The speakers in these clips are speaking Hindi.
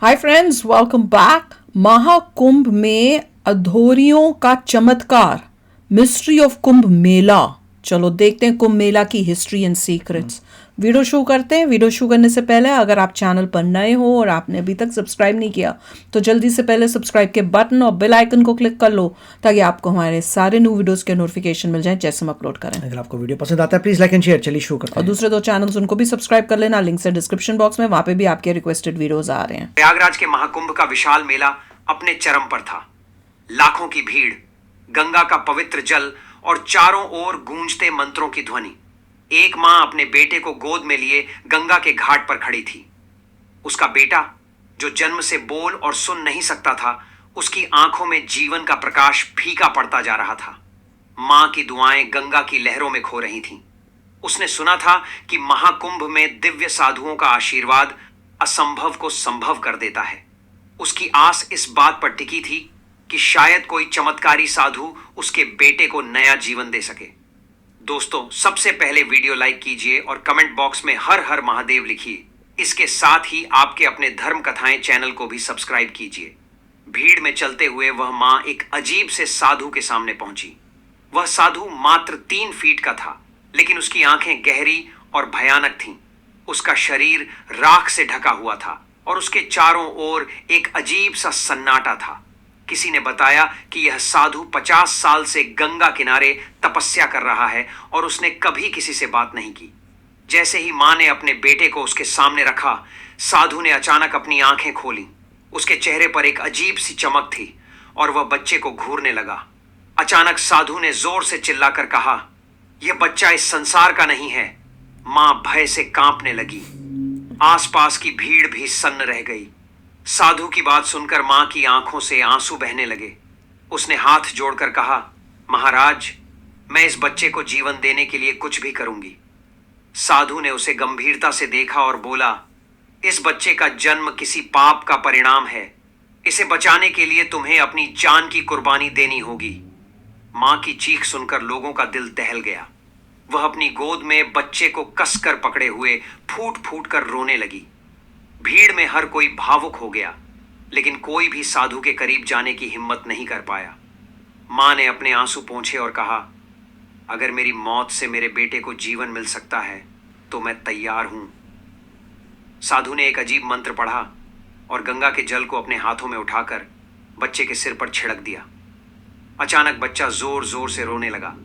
Hi friends, welcome back. Mahakumbh में अधोरियों का चमत्कार, मिस्ट्री ऑफ कुंभ मेला। चलो देखते हैं कुंभ मेला की हिस्ट्री एंड सीक्रेट्स। वीडियो शुरू करते हैं। वीडियो शुरू करने से पहले अगर आप चैनल पर नए हो और आपने अभी तक सब्सक्राइब नहीं किया तो जल्दी से पहले सब्सक्राइब के बटन और बेल आइकन को क्लिक कर लो ताकि आपको हमारे सारे न्यू वीडियोस के नोटिफिकेशन मिल जाए जैसे हम अपलोड करें। अगर आपको वीडियो पसंद आता है प्लीज लाइक एंड शेयर। चलिए शुरू करते और हैं। दूसरे दो चैनल्स उनको भी सब्सक्राइब कर लेना, लिंक है डिस्क्रिप्शन बॉक्स में, वहां पे भी आपके रिक्वेस्टेड वीडियोस आ रहे हैं। प्रयागराज के महाकुंभ का विशाल मेला अपने चरम पर था। लाखों की भीड़, गंगा का पवित्र जल और चारों ओर गूंजते मंत्रों की ध्वनि। एक मां अपने बेटे को गोद में लिए गंगा के घाट पर खड़ी थी। उसका बेटा, जो जन्म से बोल और सुन नहीं सकता था, उसकी आंखों में जीवन का प्रकाश फीका पड़ता जा रहा था। मां की दुआएं गंगा की लहरों में खो रही थीं। उसने सुना था कि महाकुंभ में दिव्य साधुओं का आशीर्वाद असंभव को संभव कर देता है। उसकी आस इस बात पर टिकी थी कि शायद कोई चमत्कारी साधु उसके बेटे को नया जीवन दे सके। दोस्तों, सबसे पहले वीडियो लाइक कीजिए और कमेंट बॉक्स में हर हर महादेव लिखिए। इसके साथ ही आपके अपने धर्म कथाएं चैनल को भी सब्सक्राइब कीजिए। भीड़ में चलते हुए वह मां एक अजीब से साधु के सामने पहुंची। वह साधु मात्र 3 फीट का था, लेकिन उसकी आंखें गहरी और भयानक थीं। उसका शरीर राख से ढका हुआ था और उसके चारों ओर एक अजीब सा सन्नाटा था। किसी ने बताया कि यह साधु 50 साल से गंगा किनारे तपस्या कर रहा है और उसने कभी किसी से बात नहीं की। जैसे ही मां ने अपने बेटे को उसके सामने रखा, साधु ने अचानक अपनी आंखें खोली। उसके चेहरे पर एक अजीब सी चमक थी और वह बच्चे को घूरने लगा। अचानक साधु ने जोर से चिल्लाकर कहा, यह बच्चा इस संसार का नहीं है। मां भय से कांपने लगी। आसपास की भीड़ भी सन्न रह गई। साधु की बात सुनकर मां की आंखों से आंसू बहने लगे। उसने हाथ जोड़कर कहा, महाराज, मैं इस बच्चे को जीवन देने के लिए कुछ भी करूंगी। साधु ने उसे गंभीरता से देखा और बोला, इस बच्चे का जन्म किसी पाप का परिणाम है। इसे बचाने के लिए तुम्हें अपनी जान की कुर्बानी देनी होगी। मां की चीख सुनकर लोगों का दिल दहल गया। वह अपनी गोद में बच्चे को कसकर पकड़े हुए फूट फूट कर रोने लगी। भीड़ में हर कोई भावुक हो गया, लेकिन कोई भी साधु के करीब जाने की हिम्मत नहीं कर पाया। मां ने अपने आंसू पोंछे और कहा, अगर मेरी मौत से मेरे बेटे को जीवन मिल सकता है तो मैं तैयार हूं। साधु ने एक अजीब मंत्र पढ़ा और गंगा के जल को अपने हाथों में उठाकर बच्चे के सिर पर छिड़क दिया। अचानक बच्चा जोर जोर से रोने लगा।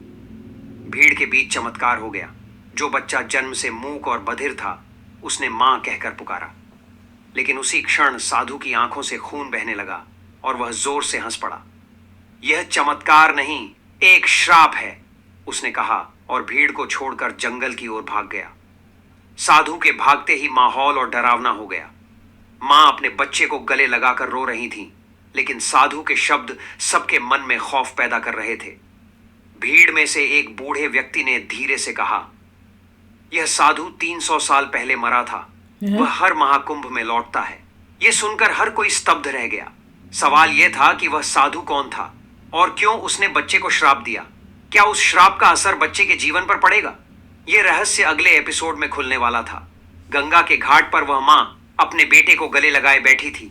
भीड़ के बीच चमत्कार हो गया। जो बच्चा जन्म से मूक और बधिर था, उसने मां कहकर पुकारा। लेकिन उसी क्षण साधु की आंखों से खून बहने लगा और वह जोर से हंस पड़ा। यह चमत्कार नहीं, एक श्राप है, उसने कहा और भीड़ को छोड़कर जंगल की ओर भाग गया। साधु के भागते ही माहौल और डरावना हो गया। मां अपने बच्चे को गले लगाकर रो रही थी, लेकिन साधु के शब्द सबके मन में खौफ पैदा कर रहे थे। भीड़ में से एक बूढ़े व्यक्ति ने धीरे से कहा, यह साधु 300 साल पहले मरा था। वह हर महाकुंभ में लौटता है। यह सुनकर हर कोई स्तब्ध रह गया। सवाल यह था कि वह साधु कौन था और क्यों उसने बच्चे को श्राप दिया। क्या उस श्राप का असर बच्चे के जीवन पर पड़ेगा? यह रहस्य अगले एपिसोड में खुलने वाला था। गंगा के घाट पर वह मां अपने बेटे को गले लगाए बैठी थी।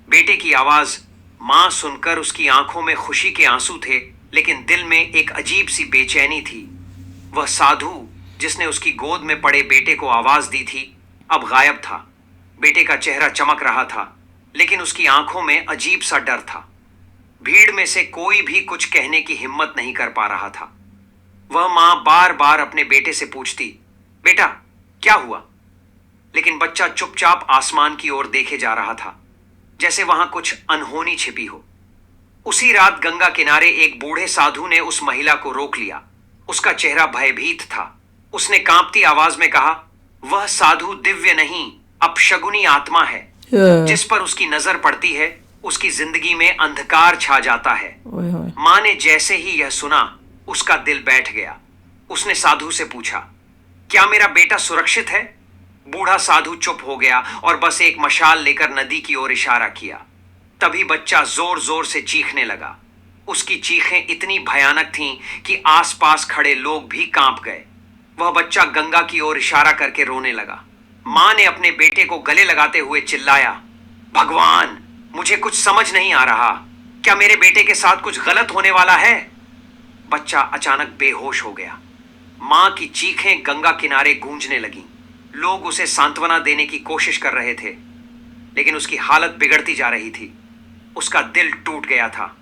बेटे की आवाज मां सुनकर उसकी आंखों में खुशी के आंसू थे, लेकिन दिल में एक अजीब सी बेचैनी थी। वह साधु जिसने उसकी गोद में पड़े बेटे को आवाज दी थी, अब गायब था। बेटे का चेहरा चमक रहा था, लेकिन उसकी आंखों में अजीब सा डर था। भीड़ में से कोई भी कुछ कहने की हिम्मत नहीं कर पा रहा था। वह मां बार बार अपने बेटे से पूछती, बेटा क्या हुआ? लेकिन बच्चा चुपचाप आसमान की ओर देखे जा रहा था, जैसे वहां कुछ अनहोनी छिपी हो। उसी रात गंगा किनारे एक बूढ़े साधु ने उस महिला को रोक लिया। उसका चेहरा भयभीत था। उसने कांपती आवाज में कहा, वह साधु दिव्य नहीं, अपशगुनी आत्मा है। जिस पर उसकी नजर पड़ती है, उसकी जिंदगी में अंधकार छा जाता है। मां ने जैसे ही यह सुना, उसका दिल बैठ गया। उसने साधु से पूछा, क्या मेरा बेटा सुरक्षित है? बूढ़ा साधु चुप हो गया और बस एक मशाल लेकर नदी की ओर इशारा किया। तभी बच्चा जोर जोर से चीखने लगा। उसकी चीखें इतनी भयानक थीं कि आसपास खड़े लोग भी कांप गए। वह बच्चा गंगा की ओर इशारा करके रोने लगा। मां ने अपने बेटे को गले लगाते हुए चिल्लाया, भगवान, मुझे कुछ समझ नहीं आ रहा। क्या मेरे बेटे के साथ कुछ गलत होने वाला है? बच्चा अचानक बेहोश हो गया। मां की चीखें गंगा किनारे गूंजने लगीं। लोग उसे सांत्वना देने की कोशिश कर रहे थे, लेकिन उसकी हालत बिगड़ती जा रही थी। उसका दिल टूट गया था।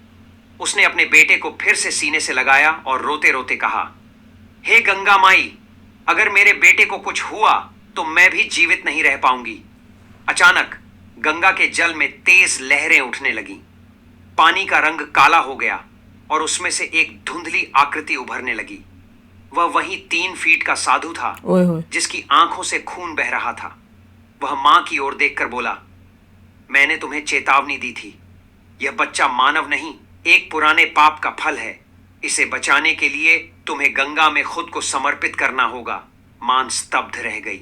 उसने अपने बेटे को फिर से सीने से लगाया और रोते रोते कहा, हे गंगा माई, अगर मेरे बेटे को कुछ हुआ तो मैं भी जीवित नहीं रह पाऊंगी। अचानक गंगा के जल में तेज लहरें उठने लगीं। पानी का रंग काला हो गया और उसमें से एक धुंधली आकृति उभरने लगी। वह वही 3 फीट का साधु था, ओए होए। जिसकी आंखों से खून बह रहा था। वह मां की ओर देखकर बोला, मैंने तुम्हें चेतावनी दी थी। यह बच्चा मानव नहीं, एक पुराने पाप का फल है। इसे बचाने के लिए तुम्हें गंगा में खुद को समर्पित करना होगा। मां स्तब्ध रह गई।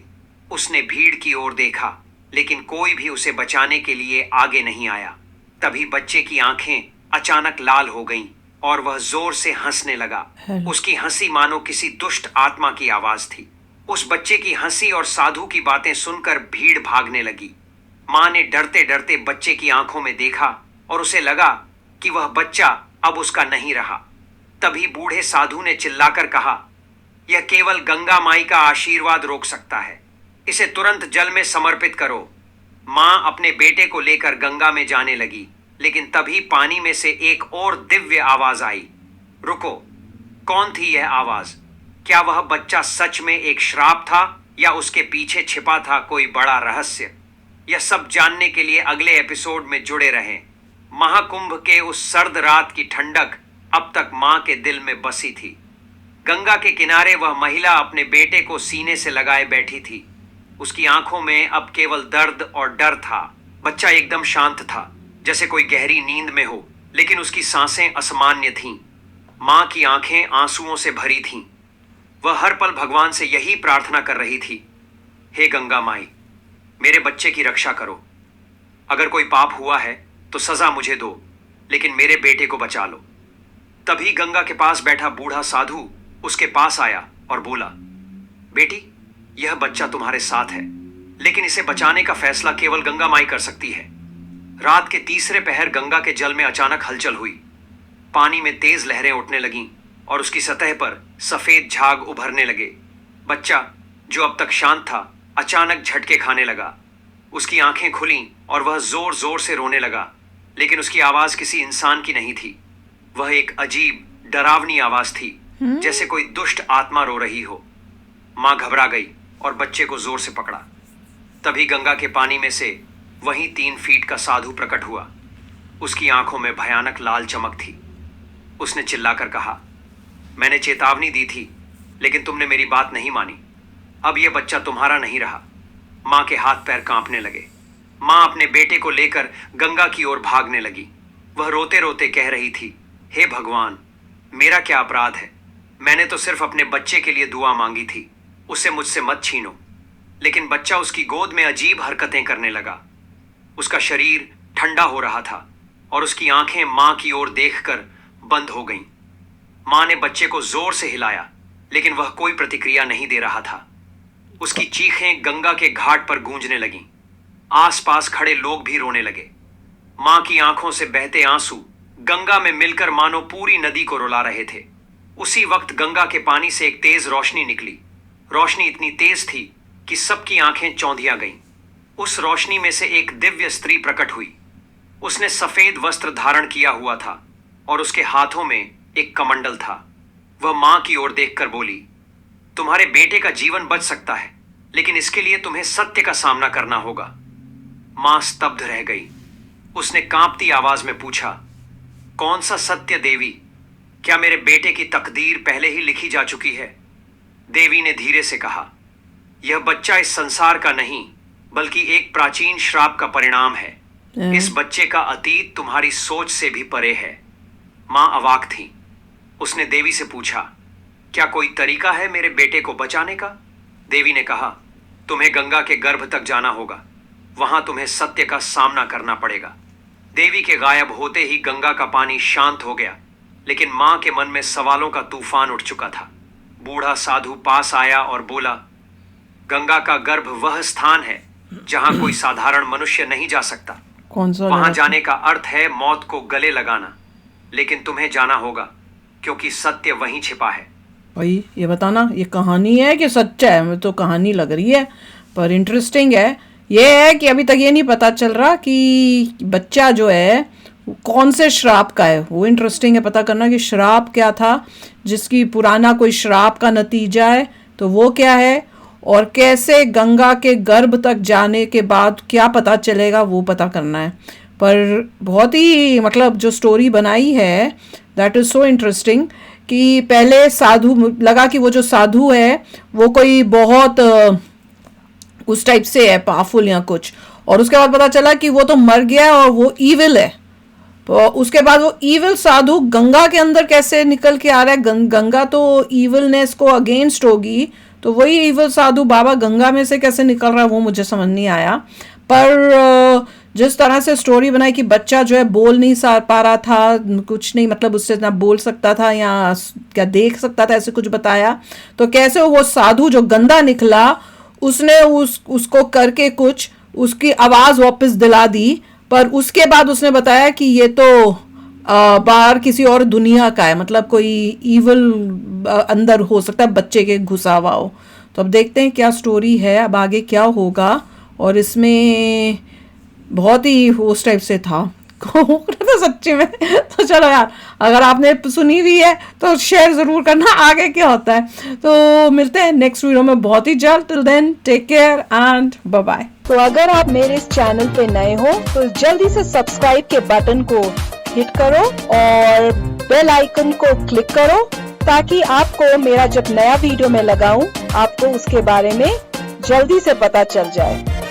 उसने भीड़ की ओर देखा, लेकिन कोई भी उसे बचाने के लिए आगे नहीं आया। तभी बच्चे की आंखें अचानक लाल हो गईं और वह जोर से हंसने लगा। उसकी हंसी मानो किसी दुष्ट आत्मा की आवाज थी। उस बच्चे की हंसी और साधु की बातें सुनकर भीड़ भागने लगी। मां ने डरते डरते बच्चे की आंखों में देखा और उसे लगा कि वह बच्चा अब उसका नहीं रहा। तभी बूढ़े साधु ने चिल्लाकर कहा, यह केवल गंगा माई का आशीर्वाद रोक सकता है। इसे तुरंत जल में समर्पित करो। मां अपने बेटे को लेकर गंगा में जाने लगी, लेकिन तभी पानी में से एक और दिव्य आवाज आई। रुको, कौन थी यह आवाज? क्या वह बच्चा सच में एक श्राप था या उसके पीछे छिपा था कोई बड़ा रहस्य? यह सब जानने के लिए अगले एपिसोड में जुड़े रहें। महाकुंभ के उस सर्द रात की ठंडक अब तक मां के दिल में बसी थी। गंगा के किनारे वह महिला अपने बेटे को सीने से लगाए बैठी थी। उसकी आंखों में अब केवल दर्द और डर था। बच्चा एकदम शांत था, जैसे कोई गहरी नींद में हो, लेकिन उसकी सांसें असामान्य थीं। मां की आंखें आंसुओं से भरी थीं। वह हर पल भगवान से यही प्रार्थना कर रही थी, हे गंगा माई, मेरे बच्चे की रक्षा करो। अगर कोई पाप हुआ है तो सजा मुझे दो, लेकिन मेरे बेटे को बचा लो। तभी गंगा के पास बैठा बूढ़ा साधु उसके पास आया और बोला, बेटी, यह बच्चा तुम्हारे साथ है, लेकिन इसे बचाने का फैसला केवल गंगा माई कर सकती है। रात के तीसरे पहर गंगा के जल में अचानक हलचल हुई। पानी में तेज लहरें उठने लगीं और उसकी सतह पर सफेद झाग उभरने लगे। बच्चा, जो अब तक शांत था, अचानक झटके खाने लगा। उसकी आंखें खुलीं और वह जोर जोर से रोने लगा, लेकिन उसकी आवाज किसी इंसान की नहीं थी। वह एक अजीब, डरावनी आवाज थी, जैसे कोई दुष्ट आत्मा रो रही हो। मां घबरा गई और बच्चे को जोर से पकड़ा। तभी गंगा के पानी में से वही 3 फीट का साधु प्रकट हुआ। उसकी आंखों में भयानक लाल चमक थी। उसने चिल्लाकर कहा, मैंने चेतावनी दी थी, लेकिन तुमने मेरी बात नहीं मानी। अब यह बच्चा तुम्हारा नहीं रहा। मां के हाथ पैर कांपने लगे। मां अपने बेटे को लेकर गंगा की ओर भागने लगी। वह रोते रोते कह रही थी, हे भगवान, मेरा क्या अपराध है? मैंने तो सिर्फ अपने बच्चे के लिए दुआ मांगी थी। उसे मुझसे मत छीनो। लेकिन बच्चा उसकी गोद में अजीब हरकतें करने लगा। उसका शरीर ठंडा हो रहा था और उसकी आंखें मां की ओर देखकर बंद हो गईं। मां ने बच्चे को जोर से हिलाया, लेकिन वह कोई प्रतिक्रिया नहीं दे रहा था। उसकी चीखें गंगा के घाट पर गूंजने लगीं। आसपास खड़े लोग भी रोने लगे। मां की आंखों से बहते आंसू गंगा में मिलकर मानो पूरी नदी को रुला रहे थे। उसी वक्त गंगा के पानी से एक तेज रोशनी निकली। रोशनी इतनी तेज थी कि सबकी आंखें चौंधिया गईं। उस रोशनी में से एक दिव्य स्त्री प्रकट हुई। उसने सफेद वस्त्र धारण किया हुआ था और उसके हाथों में एक कमंडल था। वह मां की ओर देखकर बोली, तुम्हारे बेटे का जीवन बच सकता है, लेकिन इसके लिए तुम्हें सत्य का सामना करना होगा। मां स्तब्ध रह गई। उसने कांपती आवाज में पूछा, कौन सा सत्य देवी? क्या मेरे बेटे की तकदीर पहले ही लिखी जा चुकी है? देवी ने धीरे से कहा, यह बच्चा इस संसार का नहीं, बल्कि एक प्राचीन श्राप का परिणाम है। इस बच्चे का अतीत तुम्हारी सोच से भी परे है। मां अवाक थी। उसने देवी से पूछा, क्या कोई तरीका है मेरे बेटे को बचाने का? देवी ने कहा, तुम्हें गंगा के गर्भ तक जाना होगा। वहां तुम्हें सत्य का सामना करना पड़ेगा। देवी के गायब होते ही गंगा का पानी शांत हो गया, लेकिन मां के मन में सवालों का तूफान उठ चुका था। बूढ़ा साधु पास आया और बोला, गंगा का गर्भ वह स्थान है जहां कोई साधारण मनुष्य नहीं जा सकता। कौन सा वहां वाला? जाने का अर्थ है मौत को गले लगाना, लेकिन तुम्हें जाना होगा क्योंकि सत्य वहीं छिपा है। भाई ये बताना, ये कहानी है कि सच्चा है? मुझे तो कहानी लग रही है, पर इंटरेस्टिंग है। ये है कि अभी तक ये नहीं पता चल रहा कि बच्चा जो है वो कौन से श्राप का है। वो इंटरेस्टिंग है पता करना कि श्राप क्या था, जिसकी पुराना कोई श्राप का नतीजा है तो वो क्या है, और कैसे गंगा के गर्भ तक जाने के बाद क्या पता चलेगा वो पता करना है। पर बहुत ही मतलब जो स्टोरी बनाई है दैट इज़ सो इंटरेस्टिंग कि पहले साधु लगा कि वो जो साधु है वो कोई बहुत उस टाइप से है, पावरफुल या कुछ, और उसके बाद पता चला कि वो तो मर गया और वो ईविल है। तो उसके बाद वो ईविल साधु गंगा के अंदर कैसे निकल के आ रहा है? गंगा तो ईविलनेस को अगेंस्ट होगी, तो वही ईविल साधु बाबा गंगा में से कैसे निकल रहा है वो मुझे समझ नहीं आया। पर जिस तरह से स्टोरी बनाई कि बच्चा जो है बोल नहीं पा रहा था, कुछ नहीं, मतलब उससे ना बोल सकता था या क्या देख सकता था, ऐसे कुछ बताया। तो कैसे वो साधु जो गंदा निकला उसने उसको करके कुछ उसकी आवाज़ वापस दिला दी, पर उसके बाद उसने बताया कि ये तो बाहर किसी और दुनिया का है, मतलब कोई इवल अंदर हो सकता है बच्चे के घुसा हुआ हो। तो अब देखते हैं क्या स्टोरी है, अब आगे क्या होगा। और इसमें बहुत ही उस टाइप से था तो सच्ची में। तो चलो यार, अगर आपने सुनी हुई है तो शेयर ज़रूर करना आगे क्या होता है। तो मिलते हैं नेक्स्ट वीडियो में बहुत ही जल्द। Till then take care and bye bye. तो अगर आप मेरे इस चैनल पे नए हो तो जल्दी से सब्सक्राइब के बटन को हिट करो और बेल आइकन को क्लिक करो, ताकि आपको मेरा जब नया वीडियो मैं लगाऊं आपको उसके बारे में जल्दी से पता चल जाए।